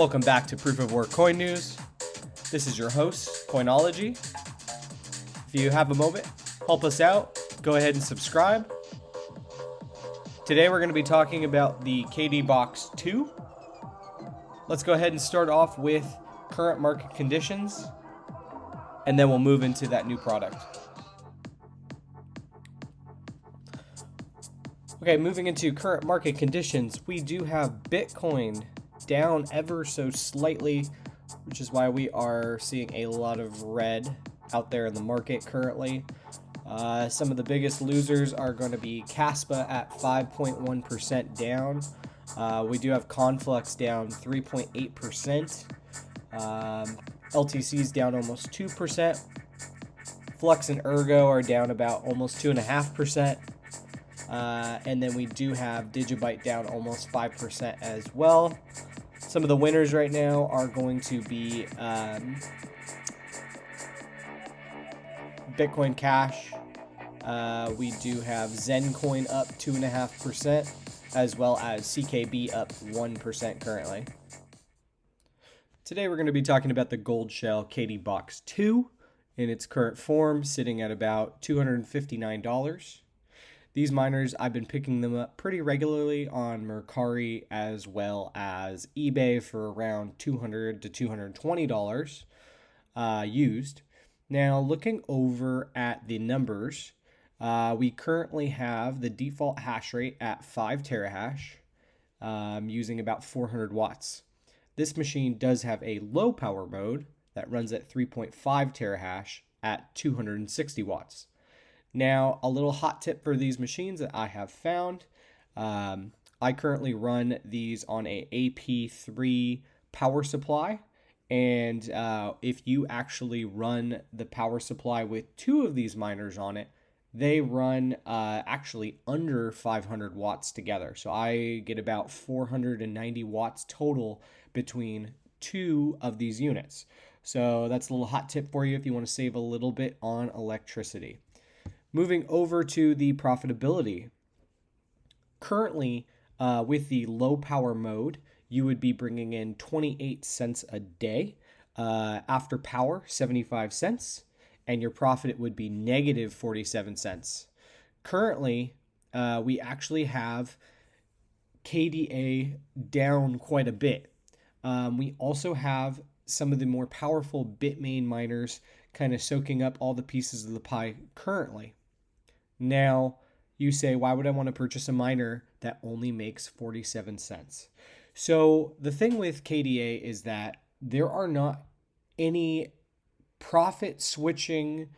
Welcome back to Proof of Work Coin News. This is your host, COINOLOGY. If you have a moment, help us out. Go ahead and subscribe. Today we're going to be talking about the KD Box 2. Let's go ahead and start off with current market conditions, and then we'll move into that new product. Okay, moving into current market conditions, we do have Bitcoin down ever so slightly, which is why we are seeing a lot of red out there in the market currently. Some of the biggest losers are going to be Caspa at 5.1% down. We do have Conflux down 3.8%. LTC's down almost 2%. Flux and Ergo are down about almost 2.5%. And then we do have Digibyte down almost 5% as well. Some of the winners right now are going to be Bitcoin Cash. We do have Zencoin up 2.5%, as well as CKB up 1% currently. Today we're going to be talking about the Goldshell KD Box 2 in its current form, sitting at about $259. These miners, I've been picking them up pretty regularly on Mercari as well as eBay for around $200 to $220 used. Now, looking over at the numbers, we currently have the default hash rate at 5 terahash, using about 400 watts. This machine does have a low power mode that runs at 3.5 terahash at 260 watts. Now, a little hot tip for these machines that I have found. I currently run these on a AP3 power supply. And if you actually run the power supply with 2 of these miners on it, they run actually under 500 watts together. So I get about 490 watts total between 2 of these units. So that's a little hot tip for you if you want to save a little bit on electricity. Moving over to the profitability. Currently, with the low power mode, you would be bringing in 28 cents a day. After power, 75 cents. And your profit would be negative 47 cents. Currently, we actually have KDA down quite a bit. We also have some of the more powerful Bitmain miners kind of soaking up all the pieces of the pie currently. Now, you say, why would I want to purchase a miner that only makes 47 cents? So the thing with KDA is that there are not any profit switching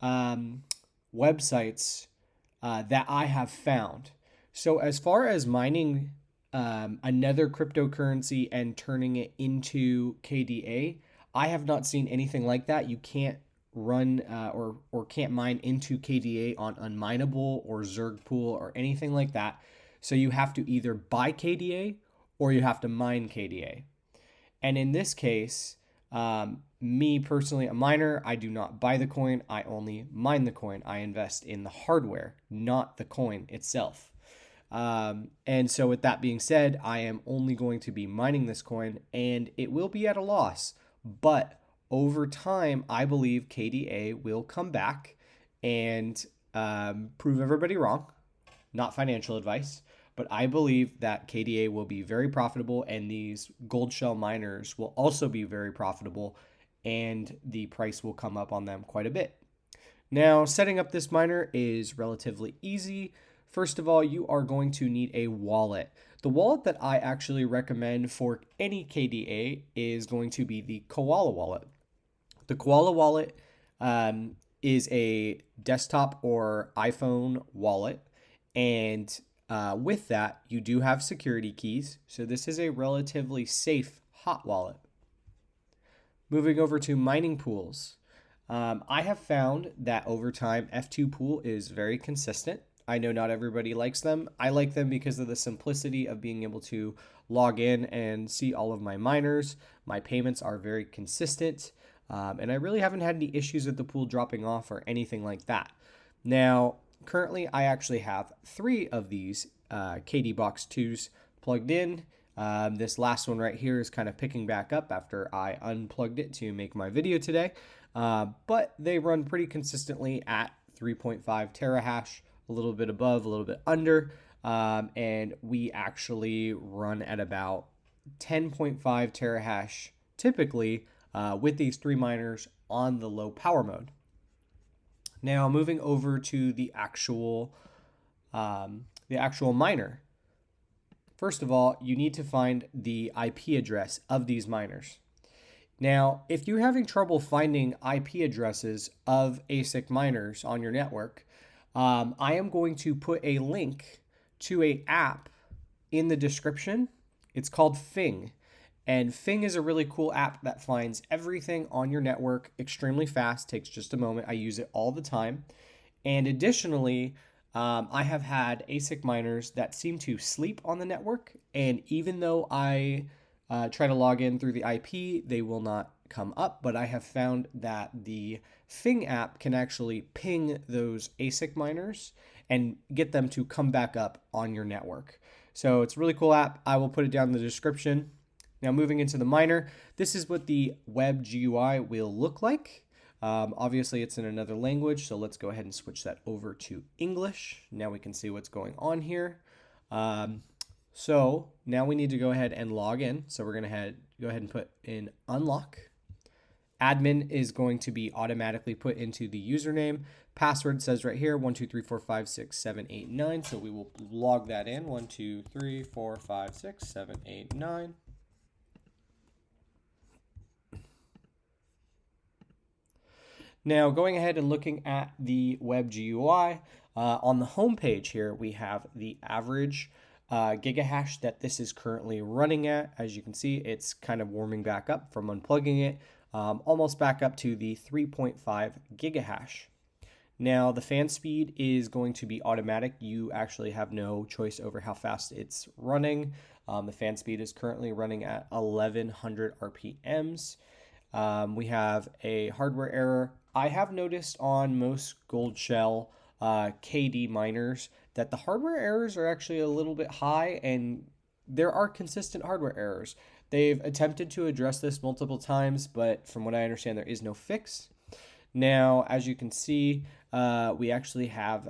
websites that I have found. So as far as mining another cryptocurrency and turning it into KDA, I have not seen anything like that. You can't run or can't mine into KDA on Unmineable or Zergpool or anything like that. So you have to either buy KDA or you have to mine KDA. And in this case, me personally, a miner, I do not buy the coin. I only mine the coin. I invest in the hardware, not the coin itself. And so with that being said, I am only going to be mining this coin and it will be at a loss. But over time, I believe KDA will come back and prove everybody wrong. Not financial advice, but I believe that KDA will be very profitable and these Goldshell miners will also be very profitable and the price will come up on them quite a bit. Now, setting up this miner is relatively easy. First of all, you are going to need a wallet. The wallet that I actually recommend for any KDA is going to be the Koala wallet. The Koala wallet is a desktop or iPhone wallet, and with that, you do have security keys. So this is a relatively safe hot wallet. Moving over to mining pools. I have found that over time, F2 pool is very consistent. I know not everybody likes them. I like them because of the simplicity of being able to log in and see all of my miners. My payments are very consistent. And I really haven't had any issues with the pool dropping off or anything like that. Now, currently, I actually have 3 of these KD Box 2s plugged in. This last one right here is kind of picking back up after I unplugged it to make my video today. But they run pretty consistently at 3.5 terahash, a little bit above, a little bit under. And we actually run at about 10.5 terahash typically with these 3 miners on the low power mode. Now moving over to the actual miner. First of all, you need to find the IP address of these miners. Now, if you're having trouble finding IP addresses of ASIC miners on your network, I am going to put a link to an app in the description. It's called Fing. And Fing is a really cool app that finds everything on your network extremely fast, takes just a moment. I use it all the time. And additionally, I have had ASIC miners that seem to sleep on the network, and even though I try to log in through the IP, they will not come up, but I have found that the Fing app can actually ping those ASIC miners and get them to come back up on your network. So it's a really cool app. I will put it down in the description. Now moving into the miner, this is what the web GUI will look like. Obviously it's in another language, so let's go ahead and switch that over to English. Now we can see what's going on here. So now we need to go ahead and log in. So we're going to go ahead and put in unlock. Admin is going to be automatically put into the username. Password says right here 1 2 3 4 5 6 7 8 9. So we will log that in 1 2 3 4 5 6 7 8 9. Now, going ahead and looking at the web GUI, on the home page here, we have the average gigahash that this is currently running at. As you can see, it's kind of warming back up from unplugging it, almost back up to the 3.5 gigahash. Now, the fan speed is going to be automatic. You actually have no choice over how fast it's running. The fan speed is currently running at 1100 RPMs. We have a hardware error. I have noticed on most Goldshell KD miners that the hardware errors are actually a little bit high, and there are consistent hardware errors. They've attempted to address this multiple times, but from what I understand, there is no fix. Now, as you can see, we actually have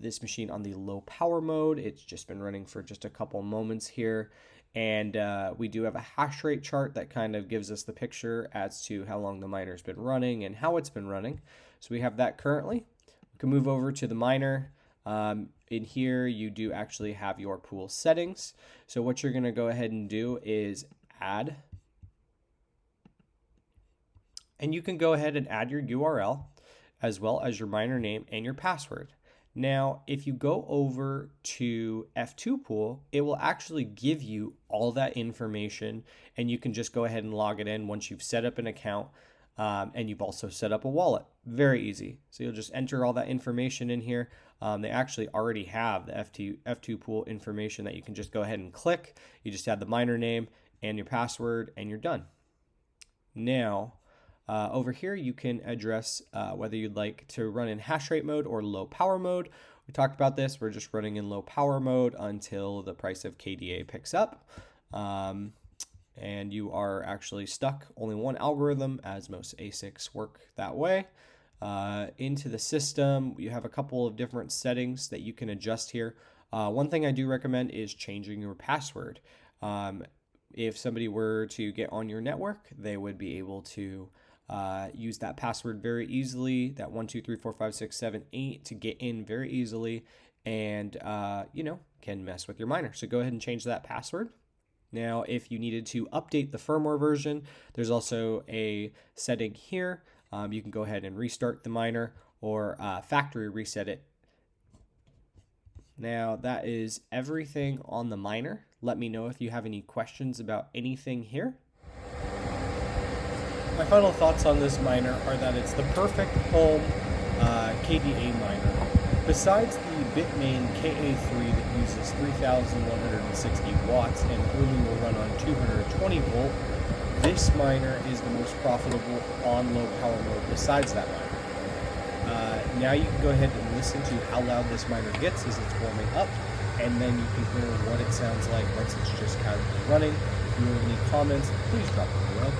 this machine on the low power mode. It's just been running for just a couple moments here. And we do have a hash rate chart that kind of gives us the picture as to how long the miner's been running and how it's been running. So we have that currently. We can move over to the miner. In here, you do actually have your pool settings. So what you're going to go ahead and do is add. And you can go ahead and add your URL as well as your miner name and your password. Now, if you go over to F2 Pool, it will actually give you all that information, and you can just go ahead and log it in once you've set up an account and you've also set up a wallet. Very easy. So you'll just enter all that information in here. They actually already have the F2 Pool information that you can just go ahead and click. You just add the miner name and your password, and you're done. Now, over here, you can address whether you'd like to run in hash rate mode or low power mode. We talked about this. We're just running in low power mode until the price of KDA picks up. And you are actually stuck only one algorithm, as most ASICs work that way. Into the system, you have a couple of different settings that you can adjust here. One thing I do recommend is changing your password. If somebody were to get on your network, they would be able to use that password very easily, that 1 2 3 4 5 6 7 8, to get in very easily, and can mess with your miner. So go ahead and change that password. Now, if you needed to update the firmware version, there's also a setting here. You can go ahead and restart the miner or factory reset it. Now, that is everything on the miner. Let me know if you have any questions about anything here. My final thoughts on this miner are that it's the perfect home KDA miner. Besides the Bitmain KA3 that uses 3,160 watts and only will run on 220 volt, this miner is the most profitable on low power mode besides that miner. Now you can go ahead and listen to how loud this miner gets as it's warming up. and then you can hear what it sounds like once it's just casually running. If you have any comments, please drop them below.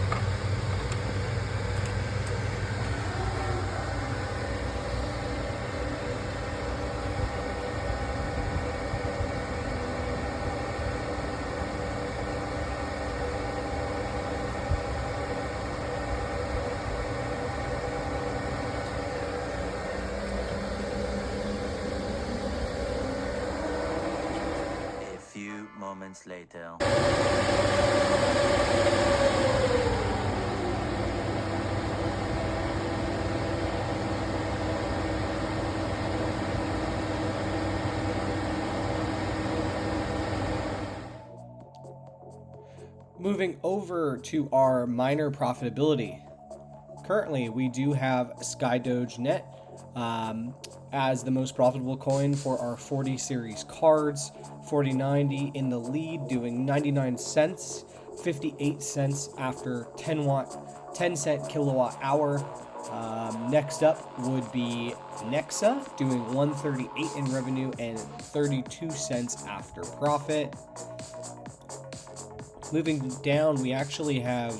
Moments later. Moving over to our miner profitability. Currently, we do have SkyDogeNet as the most profitable coin for our 40 series cards. 4090 in the lead, doing 99 cents, 58 cents after 10 cent kilowatt hour. Next up would be Nexa, doing 138 in revenue and 32 cents after profit. Moving down, we actually have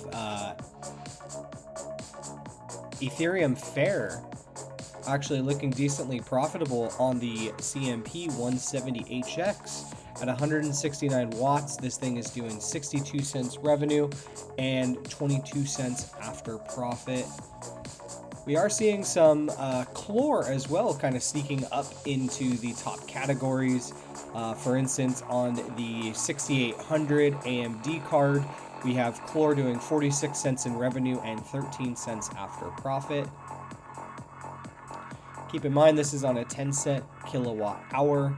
Ethereum Fair actually looking decently profitable on the CMP 170HX at 169 watts. This thing is doing 62 cents revenue and 22 cents after profit. We are seeing some Chlor as well kind of sneaking up into the top categories. For instance, on the 6800 AMD card, we have Chlor doing 46 cents in revenue and 13 cents after profit. Keep in mind, this is on a 10 cent kilowatt hour,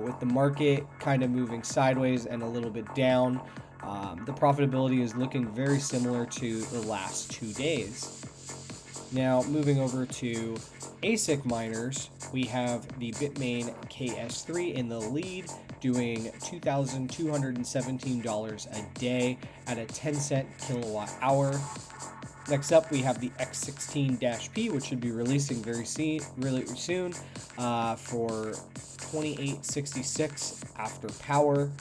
with the market kind of moving sideways and a little bit down. The profitability is looking very similar to the last 2 days. Now, moving over to ASIC miners, we have the Bitmain KS3 in the lead, doing $2,217 a day at a 10 cent kilowatt hour. Next up, we have the X16-P, which should be releasing really soon for $28.66 after power.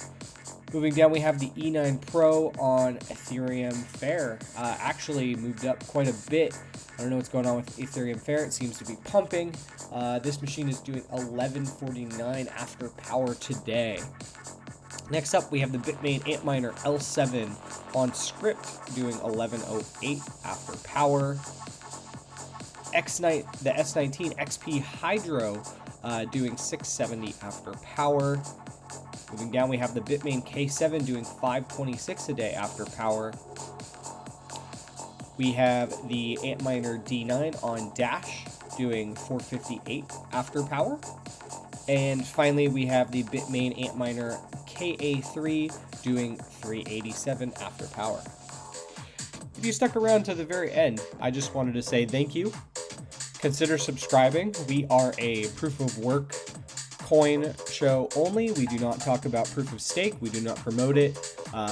Moving down, we have the E9 Pro on Ethereum Fair. Actually moved up quite a bit. I don't know what's going on with Ethereum Fair. It seems to be pumping. This machine is doing $11.49 after power today. Next up, we have the Bitmain Antminer L7 on Script doing $11.08 after power. The S19 XP Hydro doing $6.70 after power. Moving down, we have the Bitmain K7 doing $5.26 a day after power. We have the Antminer D9 on Dash doing $4.58 after power. And finally, we have the Bitmain Antminer KA3 doing $3.87 after power. If you stuck around to the very end, I just wanted to say thank you. Consider subscribing. We are a proof of work coin show only. We do not talk about proof of stake. We do not promote it.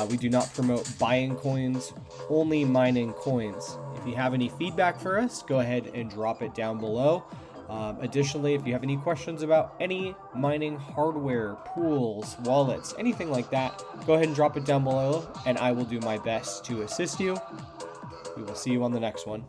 We do not promote buying coins, only mining coins. If you have any feedback for us, go ahead and drop it down below. Additionally, if you have any questions about any mining hardware, pools, wallets, anything like that, go ahead and drop it down below, and I will do my best to assist you. We will see you on the next one.